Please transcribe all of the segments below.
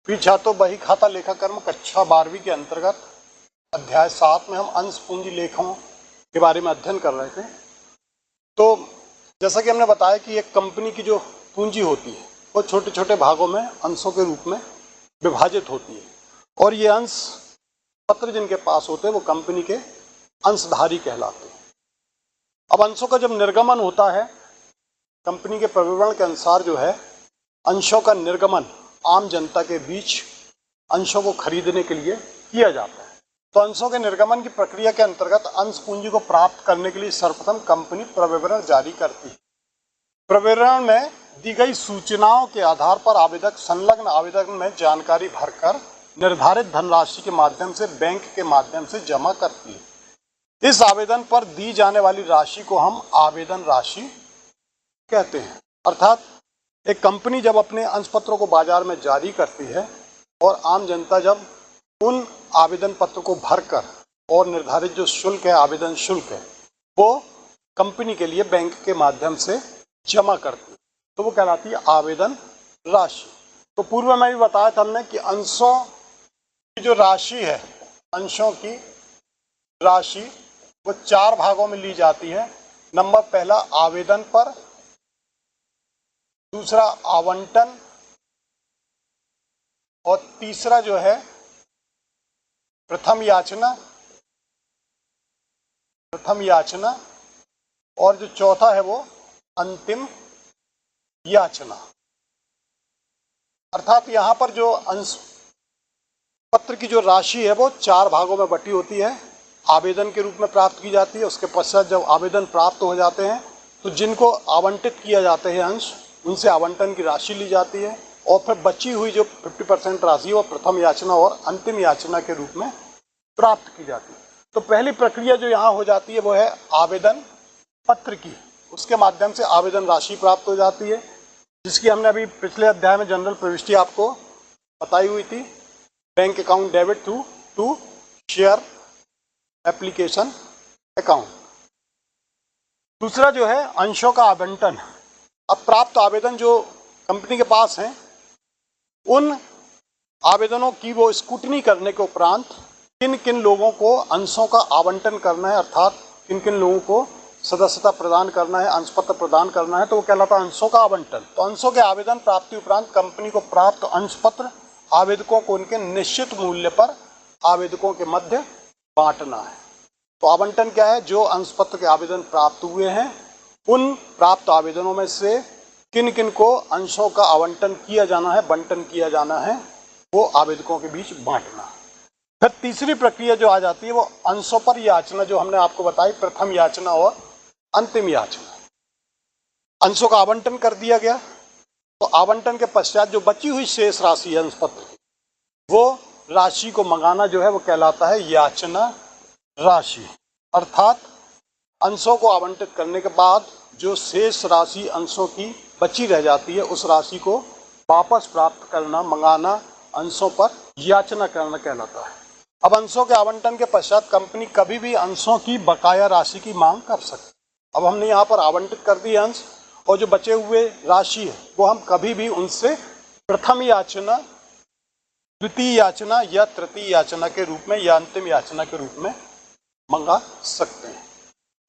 पीछा तो बही खाता लेखाकर्म कक्षा 12वीं के अंतर्गत अध्याय 7 में हम अंश पूंजी लेखों के बारे में अध्ययन कर रहे थे। तो जैसा कि हमने बताया कि एक कंपनी की जो पूंजी होती है वो छोटे छोटे भागों में अंशों के रूप में विभाजित होती है और ये अंश पत्र जिनके पास होते हैं वो कंपनी के अंशधारी कहलाते हैं। अब अंशों का जब निर्गमन होता है कंपनी के प्रविवरण के अनुसार जो है अंशों का निर्गमन आम जनता के बीच अंशों को खरीदने के लिए किया जाता है। तो अंशों के निर्गमन की प्रक्रिया के अंतर्गत अंश पूंजी को प्राप्त करने के लिए सर्वप्रथम कंपनी प्रविवरण जारी करती है। प्रविवरण में दी गई सूचनाओं के आधार पर आवेदक संलग्न आवेदन में जानकारी भरकर निर्धारित धनराशि के माध्यम से बैंक के माध्यम से जमा करती है। इस आवेदन पर दी जाने वाली राशि को हम आवेदन राशि कहते हैं। अर्थात एक कंपनी जब अपने अंश पत्रों को बाजार में जारी करती है और आम जनता जब उन आवेदन पत्र को भरकर और निर्धारित जो शुल्क है आवेदन शुल्क है वो कंपनी के लिए बैंक के माध्यम से जमा करती है तो वो कहलाती है आवेदन राशि। तो पूर्व में भी बताया था हमने कि अंशों की जो राशि है अंशों की राशि वो 4 भागों में ली जाती है। नंबर पहला आवेदन पर, दूसरा आवंटन और तीसरा जो है प्रथम याचना और जो चौथा है वो अंतिम याचना। अर्थात यहाँ पर जो अंश पत्र की जो राशि है वो 4 भागों में बटी होती है। आवेदन के रूप में प्राप्त की जाती है, उसके पश्चात जब आवेदन प्राप्त हो जाते हैं तो जिनको आवंटित किया जाते हैं अंश उनसे आवंटन की राशि ली जाती है और फिर बची हुई जो 50% राशि वो प्रथम याचना और अंतिम याचना के रूप में प्राप्त की जाती है। तो पहली प्रक्रिया जो यहाँ हो जाती है वो है आवेदन पत्र की, उसके माध्यम से आवेदन राशि प्राप्त हो जाती है जिसकी हमने अभी पिछले अध्याय में जनरल प्रविष्टि आपको बताई हुई थी। Bank account debit to share application account. दूसरा जो है अंशों का आवंटन। अब प्राप्त आवेदन जो कंपनी के पास हैं उन आवेदनों की वो स्क्रूटनी करने के उपरांत किन किन लोगों को अंशों का आवंटन करना है अर्थात किन किन लोगों को सदस्यता प्रदान करना है, अंश पत्र प्रदान करना है, तो वो कहलाता है अंशों का आवंटन। तो अंशों के आवेदन प्राप्ति उपरांत कंपनी को प्राप्त अंश पत्र आवेदकों को उनके निश्चित मूल्य पर आवेदकों के मध्य बांटना है। तो आवंटन क्या है? जो अंश पत्र के आवेदन प्राप्त हुए हैं उन प्राप्त आवेदनों में से किन किन को अंशों का आवंटन किया जाना है, बंटन किया जाना है, वो आवेदकों के बीच बांटना है। फिर तीसरी प्रक्रिया जो आ जाती है वो अंशों पर याचना, जो हमने आपको बताई, प्रथम याचना और अंतिम याचना। अंशों का आवंटन कर दिया गया तो आवंटन के पश्चात जो बची हुई शेष राशि है अंश पत्र की वो राशि को मंगाना जो है वो कहलाता है याचना राशि। अर्थात अंशों को आवंटित करने के बाद जो शेष राशि अंशों की बची रह जाती है उस राशि को वापस प्राप्त करना, मंगाना, अंशों पर याचना करना कहलाता है। अब अंशों के आवंटन के पश्चात कंपनी कभी भी अंशों की बकाया राशि की मांग कर सकती। अब हमने यहाँ पर आवंटित कर दिए अंश और जो बचे हुए राशि है वो हम कभी भी उनसे प्रथम याचना, द्वितीय याचना या तृतीय याचना के रूप में या अंतिम याचना के रूप में मंगा सकते हैं।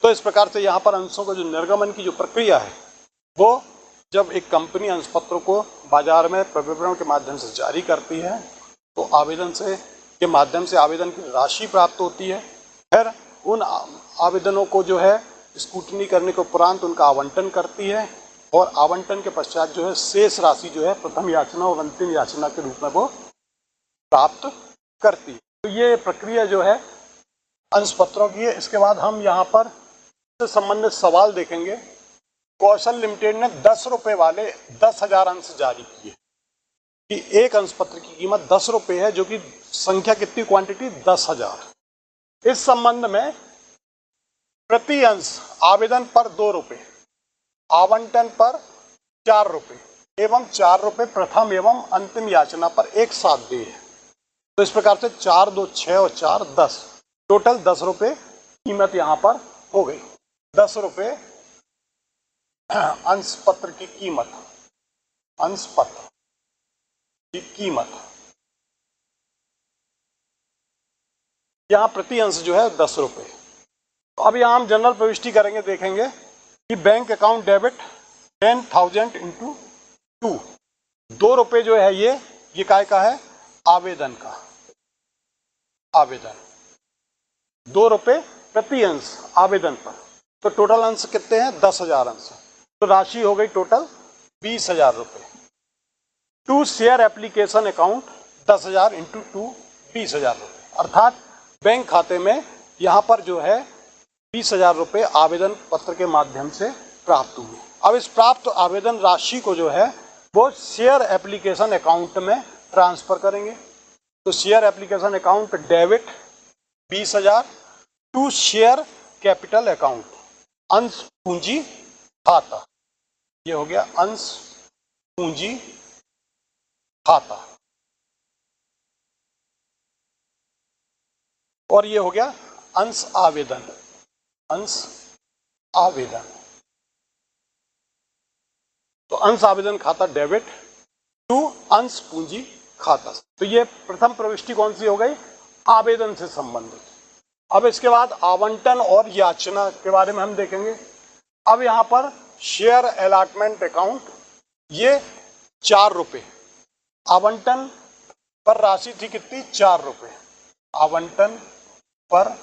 तो इस प्रकार से यहाँ पर अंशों का जो निर्गमन की जो प्रक्रिया है वो जब एक कंपनी अंश पत्रों को बाजार में प्रविवरण के माध्यम से जारी करती है तो आवेदन के माध्यम से आवेदन की राशि प्राप्त होती है। फिर उन आवेदनों को जो है स्क्रूटनी करने के उपरांत उनका आवंटन करती है और आवंटन के पश्चात जो है शेष राशि जो है प्रथम याचना और अंतिम याचना के रूप में वो प्राप्त करती है। तो ये प्रक्रिया जो है अंश पत्रों की है। इसके बाद हम यहाँ पर से संबंधित सवाल देखेंगे। कौशल लिमिटेड ने 10 रुपये वाले 10,000 अंश जारी किए कि एक अंश पत्र की कीमत 10 रुपये है, जो कि संख्या कितनी, क्वांटिटी 10,000। इस संबंध में प्रति अंश आवेदन पर 2 रुपये, आवंटन पर 4 रुपये एवं 4 रुपये प्रथम एवं अंतिम याचना पर एक साथ दिए हैं। तो इस प्रकार से 4 2 6 और 4 10, टोटल 10 रुपये कीमत यहाँ पर हो गई। 10 रुपये अंश पत्र की कीमत, अंश पत्र। की कीमत। यहाँ प्रति अंश जो है 10 रुपये। तो अब यहाँ हम जनरल प्रविष्टि करेंगे, देखेंगे कि बैंक अकाउंट डेबिट 10,000 इंटू 2, 2 रुपये जो है ये काय का है, आवेदन का। आवेदन 2 रुपये प्रति अंश आवेदन पर। तो टोटल अंश कितने हैं, 10,000 अंश। तो राशि हो गई टोटल 20,000 रुपये। To share application account 10,000 into 2 20,000 रुपये, अर्थात बैंक खाते में यहाँ पर जो है 20,000 रुपये आवेदन पत्र के माध्यम से प्राप्त हुए। अब इस प्राप्त आवेदन राशि को जो है वो शेयर एप्लीकेशन अकाउंट में ट्रांसफर करेंगे। तो share application account debit 20,000 to share capital account, अंश पूंजी खाता। ये हो गया अंश पूंजी खाता, और ये हो गया अंश आवेदन। अंश आवेदन, तो अंश आवेदन खाता डेबिट टू अंश पूंजी खाता। तो ये प्रथम प्रविष्टि कौन सी हो गई, आवेदन से संबंधित। अब इसके बाद आवंटन और याचना के बारे में हम देखेंगे। अब यहाँ पर शेयर अलॉटमेंट अकाउंट, ये 4 रुपये। आवंटन पर राशि थी कितनी, 4 रुपये। आवंटन पर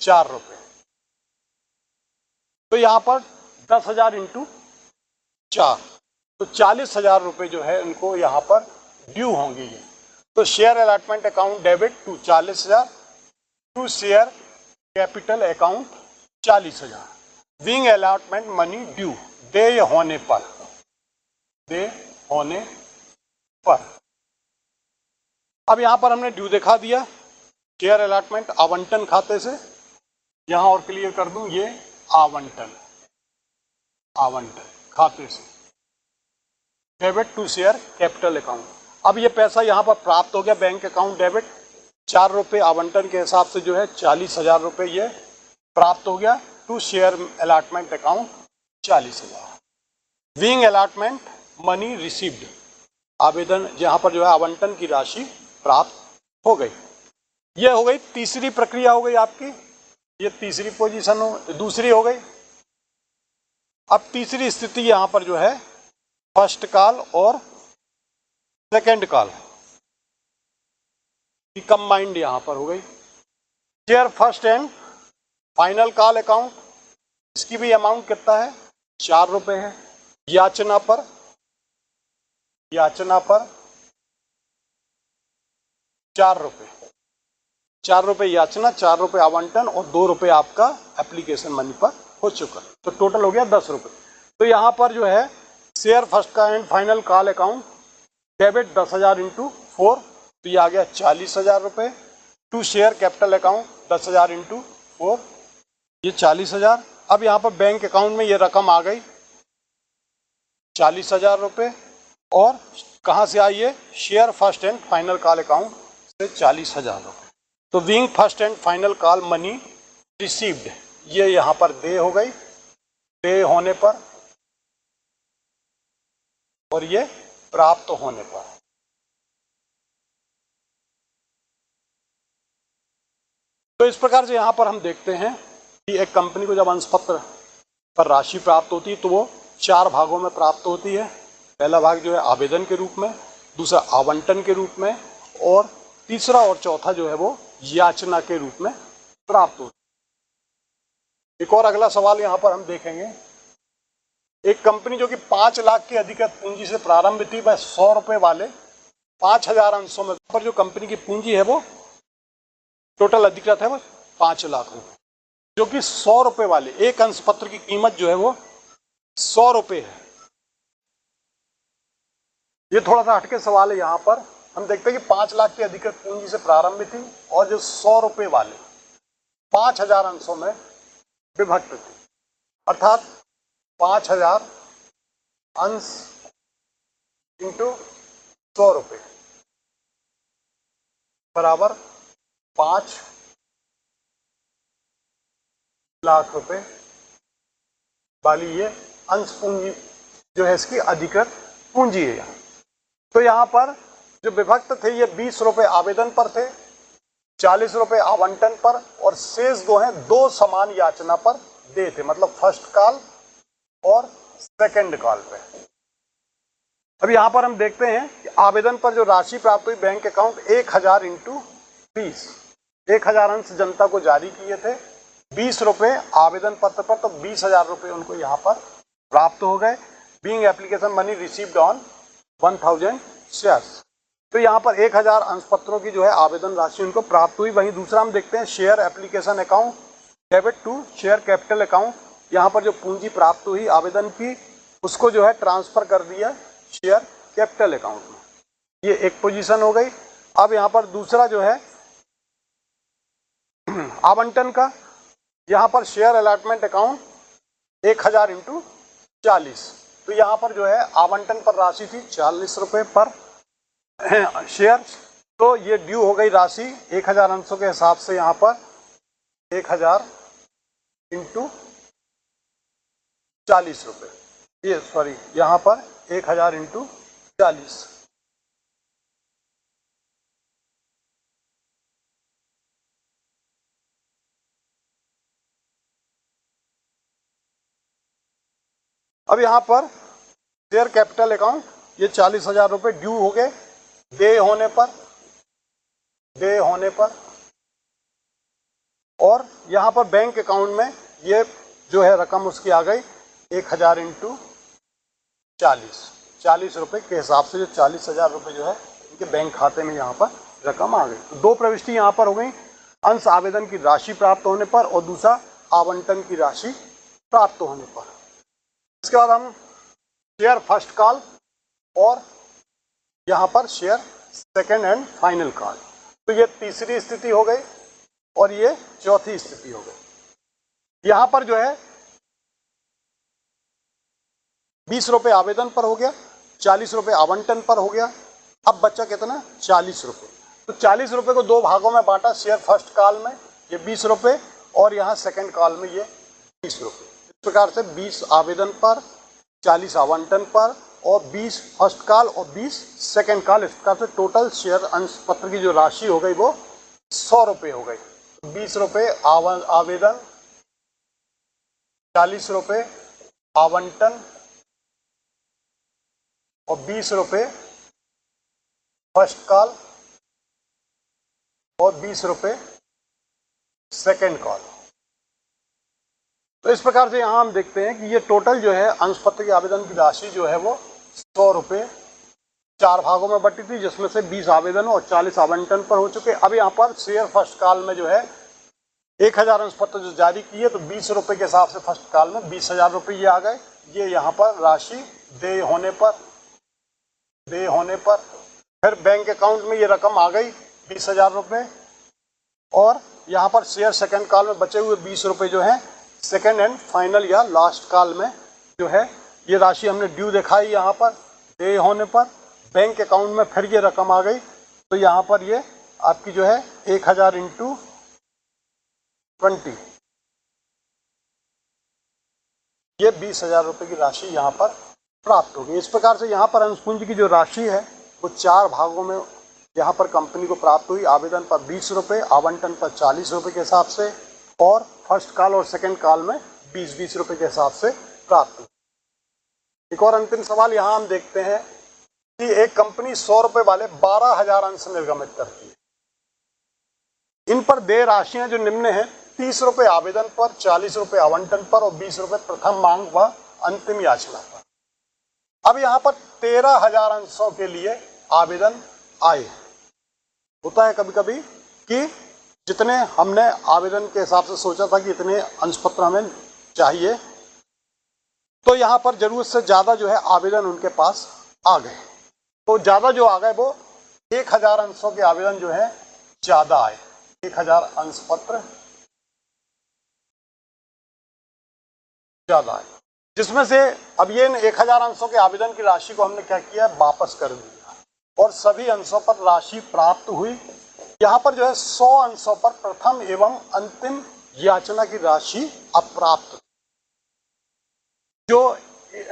4 रुपये। तो यहाँ पर 10,000 इंटू 4, तो 40,000 रुपये जो है इनको यहाँ पर ड्यू होंगे ये। तो share allotment account debit to 40,000 to share capital account 40,000। Being allotment money due, देय होने पर, देय होने पर। अब यहाँ पर हमने ड्यू दिखा दिया, शेयर अलॉटमेंट आवंटन खाते से। यहाँ और क्लियर कर दूं, ये आवंटन, आवंटन खाते से debit to share capital account. अब ये पैसा यहाँ पर प्राप्त हो गया, बैंक अकाउंट डेबिट 4 रुपये आवंटन के हिसाब से जो है 40,000 रुपये ये प्राप्त हो गया to share allotment account 40,000। Being allotment money received, आवेदन जहाँ पर जो है आवंटन की राशि प्राप्त हो गई। ये हो गई तीसरी प्रक्रिया हो गई आपकी, ये तीसरी पोजीशन हो, दूसरी हो गई। अब तीसरी स्थिति यहाँ पर जो है फर्स्ट कॉल और सेकंड कॉल की कंबाइंड यहाँ पर हो गई। Share first and final call account, इसकी भी अमाउंट कितना है, 4 रुपये है। याचना पर, याचना पर 4 रुपये, 4 रुपये याचना, 4 रुपये आवंटन और 2 रुपये आपका एप्लीकेशन मनी पर हो चुका। तो टोटल हो गया 10 रुपये। तो यहाँ पर जो है शेयर फर्स्ट का and final call account debit 10,000 into 4, तो ये आ गया 40,000 रुपये। To share capital account 10,000 into 4, ये 40,000। अब यहाँ पर बैंक अकाउंट में ये रकम आ गई 40,000 रुपये, और कहाँ से आई है, share first and final call account से 40,000 रुपये। तो wing first and final call money received, ये यहाँ पर दे हो गई, दे होने पर, और ये प्राप्त होने पर। तो इस प्रकार से यहाँ पर हम देखते हैं कि एक कंपनी को जब अंशपत्र पर राशि प्राप्त होती है तो वो 4 भागों में प्राप्त होती है। पहला भाग जो है आवेदन के रूप में, दूसरा आवंटन के रूप में, और तीसरा और चौथा जो है वो याचना के रूप में प्राप्त होती है। एक और अगला सवाल यहाँ पर हम देखेंगे, एक कंपनी जो कि 5 लाख की अधिकृत पूंजी से प्रारंभ थी, वह 100 रुपये वाले 5,000 अंशों में, पर जो कंपनी की पूंजी है वो टोटल अधिकृत है वो 5 लाख रुपये, जो कि 100 रुपये वाले एक अंश पत्र की कीमत जो है वो 100 रुपये है। ये थोड़ा सा हटके सवाल है। यहाँ पर हम देखते हैं कि 5 लाख की अधिकृत पूंजी से प्रारंभ थी और जो 100 रुपये वाले 5,000 अंशों में विभक्त थी, अर्थात 5,000 अंश इंटू 100 रुपये बराबर 5 लाख रुपए वाली ये अंश पूंजी जो है इसकी अधिकृत पूंजी है। यहाँ तो यहाँ पर जो विभक्त थे ये 20 रुपये आवेदन पर थे, 40 रुपये आवंटन पर, और शेष दो हैं दो समान याचना पर दे थे, मतलब फर्स्ट कॉल और सेकंड कॉल पे। अब यहाँ पर हम देखते हैं कि आवेदन पर जो राशि प्राप्त हुई बैंक अकाउंट 1000 इंटू 20, 1000 अंश जनता को जारी किए थे, 20 रुपये आवेदन पत्र पर, तो 20,000 रुपये उनको यहाँ पर प्राप्त हो गए। Being application money received on 1000 shares, तो यहाँ पर 1000 अंश पत्रों की जो है आवेदन राशि उनको प्राप्त हुई। वहीं दूसरा हम देखते हैं share application account debit to share capital account, यहाँ पर जो पूंजी प्राप्त हुई आवेदन की उसको जो है ट्रांसफर कर दिया शेयर कैपिटल अकाउंट में, ये एक पोजीशन हो गई। अब यहाँ पर दूसरा जो है आवंटन का, यहाँ पर शेयर अलॉटमेंट अकाउंट 1000 इंटू 40, तो यहाँ पर जो है आवंटन पर राशि थी 40 रुपये पर शेयर, तो ये ड्यू हो गई राशि 1000 अंशों के हिसाब से, यहाँ पर 1000 इंटू 40 रुपये, ये सॉरी यहाँ पर 1000 इंटू 40। अब यहाँ पर शेयर कैपिटल अकाउंट ये 40,000 रुपये ड्यू हो गए दे होने पर, और यहाँ पर बैंक अकाउंट में ये जो है रकम उसकी आ गई 1000 इंटू 40 रुपये के हिसाब से, जो 40,000 रुपये जो है इनके बैंक खाते में यहाँ पर रकम आ गई। तो दो प्रविष्टि यहाँ पर हो गई, अंश आवेदन की राशि प्राप्त होने पर और दूसरा आवंटन की राशि प्राप्त होने पर। इसके बाद हम शेयर फर्स्ट कॉल और यहाँ पर share second and final call, तो ये तीसरी स्थिति हो गई और ये चौथी स्थिति हो गई। यहाँ पर जो है 20 रुपये आवेदन पर हो गया, 40 रुपये आवंटन पर हो गया, अब बच्चा कितना 40 रुपये, तो 40 रुपये को दो भागों में बांटा, शेयर फर्स्ट कॉल में ये 20 रुपये और यहाँ सेकंड कॉल में ये 20 रुपये। इस प्रकार से 20 आवेदन पर, 40 आवंटन पर और 20 फर्स्ट कॉल और 20 सेकंड कॉल, इस प्रकार से टोटल शेयर अंश पत्र की जो राशि हो गई वो 100 रुपये हो गई। 20 रुपये आवेदन, 40 रुपये आवंटन और 20 रुपये फर्स्ट कॉल और 20 रुपये सेकंड कॉल। तो इस प्रकार से यहाँ हम देखते हैं कि ये टोटल जो है अंश पत्र के आवेदन की राशि जो है वो 100 रुपये 4 भागों में बटी थी, जिसमें से 20 आवेदन और 40 आवंटन पर हो चुके। अब यहाँ पर शेयर फर्स्ट कॉल में जो है 1000 अंश पत्र जो जारी किए, तो 20 रुपये के हिसाब से फर्स्ट कॉल में 20,000 रुपये ये आ गए। ये यहाँ पर राशि दे होने पर फिर बैंक अकाउंट में ये रकम आ गई 20,000 रुपये, और यहाँ पर शेयर सेकंड कॉल में बचे हुए 20 रुपये जो है सेकंड एंड फाइनल या लास्ट कॉल में जो है ये राशि हमने ड्यू दिखाई, यहाँ पर दे होने पर बैंक अकाउंट में फिर ये रकम आ गई, तो यहाँ पर ये आपकी जो है 1000 इंटू 20, ये 20,000 रुपये की राशि यहाँ पर प्राप्त होगी। इस प्रकार से यहाँ पर अंशपुंज की जो राशि है वो 4 भागों में यहाँ पर कंपनी को प्राप्त हुई। आवेदन पर 20 रुपये, आवंटन पर 40 रुपये के हिसाब से और फर्स्ट कॉल और सेकंड कॉल में 20-20 रुपये के हिसाब से प्राप्त हुई। एक और अंतिम सवाल यहाँ हम देखते हैं कि एक कंपनी 100 रुपये वाले 12,000 अंश निर्गमित करती है। इन पर देय राशियाँ जो निम्न हैं, 30 रुपये आवेदन पर, 40 रुपये आवंटन पर और 20 रुपये प्रथम मांग व अंतिम याचना पर। अब यहाँ पर 13,000 अंशों के लिए आवेदन आए। होता है कभी कभी कि जितने हमने आवेदन के हिसाब से सोचा था कि इतने अंश पत्र हमें चाहिए, तो यहाँ पर जरूरत से ज़्यादा जो है आवेदन उनके पास आ गए। तो ज़्यादा जो आ गए वो 1000 अंशों के आवेदन जो है ज़्यादा आए, 1000 अंश पत्र ज़्यादा आए, जिसमें से अब ये 1000 अंशों के आवेदन की राशि को हमने क्या किया, वापस कर दिया और सभी अंशों पर राशि प्राप्त हुई। यहाँ पर जो है 100 अंशों पर प्रथम एवं अंतिम याचना की राशि अप्राप्त। जो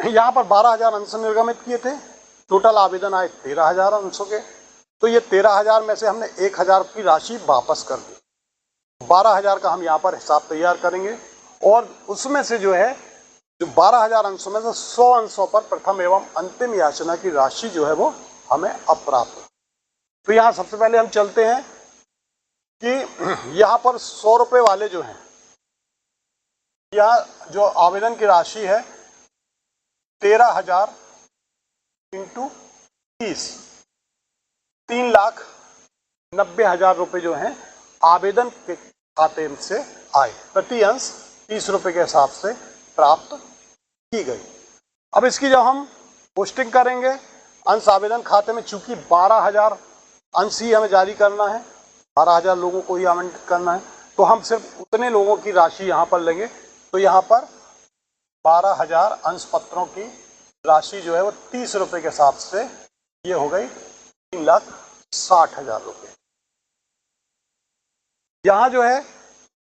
यहाँ पर 12,000 अंश निर्गमित किए थे, टोटल आवेदन आए 13,000 अंशों के। तो ये 13,000 में से हमने 1,000 की राशि वापस कर दी। 12,000 का हम यहाँ पर हिसाब तैयार करेंगे और उसमें से जो है जो 12,000 अंशों में से 100 अंशों पर प्रथम एवं अंतिम याचना की राशि जो है वो हमें अप्राप्त। तो यहाँ सबसे पहले हम चलते हैं कि यहाँ पर 100 रुपये वाले जो हैं, यहाँ जो आवेदन की राशि है 13,000 इंटू 30, 3,90,000 रुपये जो हैं आवेदन के खाते से आए, प्रति अंश 30 रुपये के हिसाब से प्राप्त की गई। अब इसकी जब हम पोस्टिंग करेंगे अंश आवेदन खाते में, चूंकि 12,000 अंश ही हमें जारी करना है, 12,000 लोगों को ही आवंटित करना है, तो हम सिर्फ उतने लोगों की राशि यहाँ पर लेंगे। तो यहाँ पर 12,000 अंश पत्रों की राशि जो है वो 30 रुपये के हिसाब से ये हो गई 3,60,000 रुपये। यहाँ जो है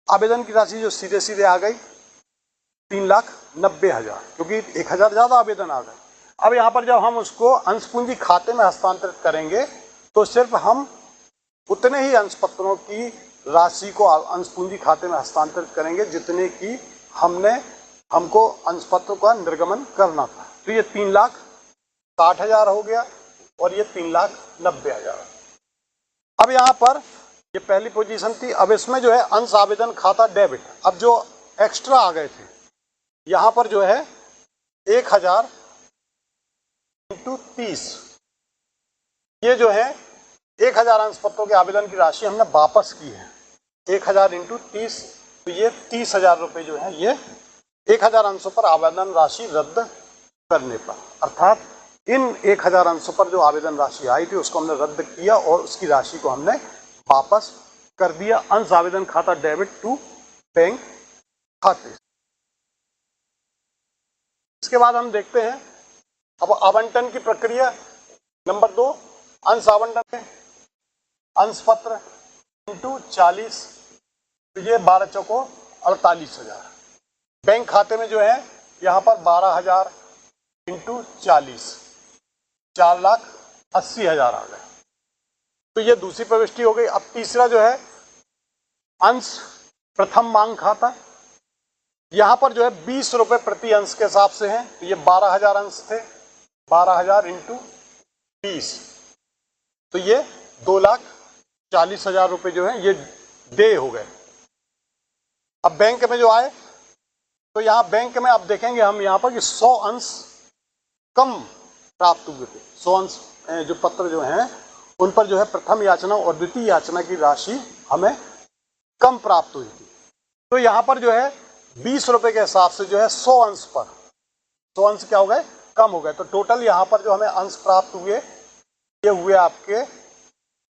आवेदन की राशि जो सीधे सीधे आ गई 3,90,000, क्योंकि 1,000 ज़्यादा आवेदन आ गए। अब यहाँ पर जब हम उसको अंश पूंजी खाते में हस्तांतरित करेंगे तो सिर्फ हम उतने ही अंश पत्रों की राशि को अंश पूंजी खाते में हस्तांतरित करेंगे जितने की हमको अंश पत्र का निर्गमन करना था। तो ये 3,60,000 हो गया और ये 3,90,000। अब यहाँ पर ये पहली पोजीशन थी। अब इसमें जो है अंश आवेदन खाता डेबिट, अब जो एक्स्ट्रा आ गए थे यहाँ पर जो है 1,000 इंटू 30, ये जो है 1,000 अंश पत्रों के आवेदन की राशि हमने वापस की है। 1,000 इंटू 30, तो ये 30,000 रुपये जो है ये 1,000 अंशों पर आवेदन राशि रद्द करने पर, अर्थात इन 1,000 अंशों पर जो आवेदन राशि आई थी उसको हमने रद्द किया और उसकी राशि को हमने वापस कर दिया अंश आवेदन खाता डेबिट टू बैंक खाते। इसके बाद हम देखते हैं अब आवंटन की प्रक्रिया। नंबर 2, अंश आवंटन में अंश पत्र इंटू 40, तो ये 12 चौको 48,000। बैंक खाते में जो है यहाँ पर 12,000 इंटू 40, 4,80,000 आ गए। तो ये दूसरी प्रविष्टि हो गई। अब तीसरा जो है अंश प्रथम मांग खाता, यहाँ पर जो है 20 रुपये प्रति अंश के हिसाब से है। तो ये 12,000 अंश थे, 12,000 इंटू 20, तो ये 2,40,000 रुपये जो है ये दे हो गए। अब बैंक में जो आए तो यहाँ बैंक में अब देखेंगे हम यहाँ पर कि 100 अंश कम प्राप्त हुए थे। 100 अंश जो पत्र जो हैं उन पर जो है प्रथम याचना और द्वितीय याचना की राशि हमें कम प्राप्त हुई थी। तो यहाँ पर जो है 20 रुपये के हिसाब से जो है 100 अंश पर 100 अंश क्या हो गए, कम हो गए। तो टोटल यहाँ पर जो हमें अंश प्राप्त हुए ये हुए आपके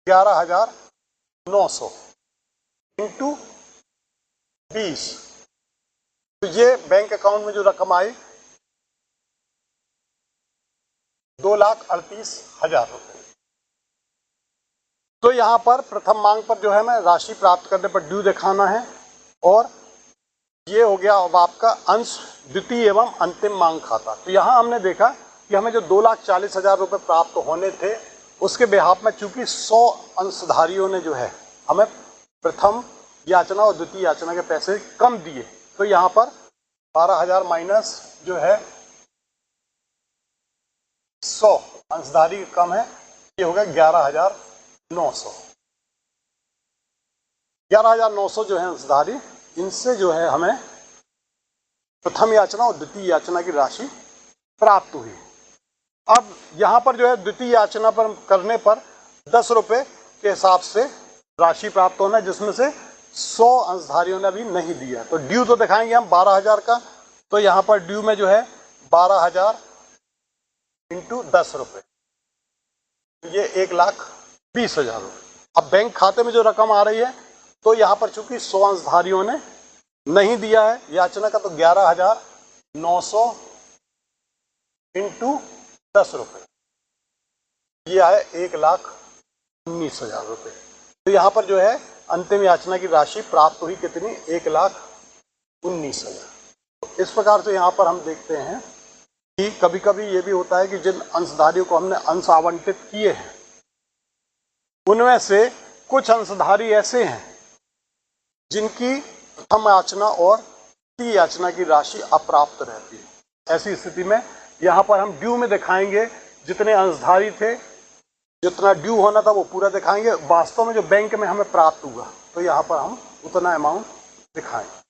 11,900 इंटू 20, तो ये बैंक अकाउंट में जो रकम आई 2,38,000 रुपये। तो यहाँ पर प्रथम मांग पर जो है हमें राशि प्राप्त करने पर ड्यू दिखाना है और ये हो गया अब आपका अंश द्वितीय एवं अंतिम मांग खाता। तो यहाँ हमने देखा कि हमें जो 2,40,000 रुपये प्राप्त होने थे उसके बेहाफ में चूंकि 100 अंशधारियों ने जो है हमें प्रथम याचना और द्वितीय याचना के पैसे कम दिए, तो यहाँ पर 12,000 माइनस जो है 100 अंशधारी कम है, ये हो गया 11,900। 11,900 जो है अंशधारी, इनसे जो है हमें प्रथम याचना और द्वितीय याचना की राशि प्राप्त हुई। अब यहाँ पर जो है द्वितीय याचना पर करने पर 10 रुपये के हिसाब से राशि प्राप्त होना है, जिसमें से 100 अंशधारियों ने अभी नहीं दिया। तो ड्यू तो दिखाएंगे हम 12,000 का, तो यहाँ पर ड्यू में जो है 12,000 इंटू 10 रुपये, ये 1,20,000 रुपये। अब बैंक खाते में जो रकम आ रही है तो यहाँ पर चूंकि 100 अंशधारियों ने नहीं दिया है याचना का, तो 11,900 इंटू 10 रुपये, ये है 1,19,000 रुपये। तो यहाँ पर जो है अंतिम याचना की राशि प्राप्त हुई कितनी, 1,19,000। तो इस प्रकार से यहाँ पर हम देखते हैं कि कभी कभी ये भी होता है कि जिन अंशधारियों को हमने अंश आवंटित किए हैं उनमें से कुछ अंशधारी ऐसे हैं जिनकी प्रथम याचना और द्वितीय याचना की राशि अप्राप्त रहती है। ऐसी स्थिति में यहाँ पर हम ड्यू में दिखाएंगे जितने अंशधारी थे, जितना ड्यू होना था वो पूरा दिखाएंगे। वास्तव में जो बैंक में हमें प्राप्त हुआ तो यहाँ पर हम उतना अमाउंट दिखाएंगे।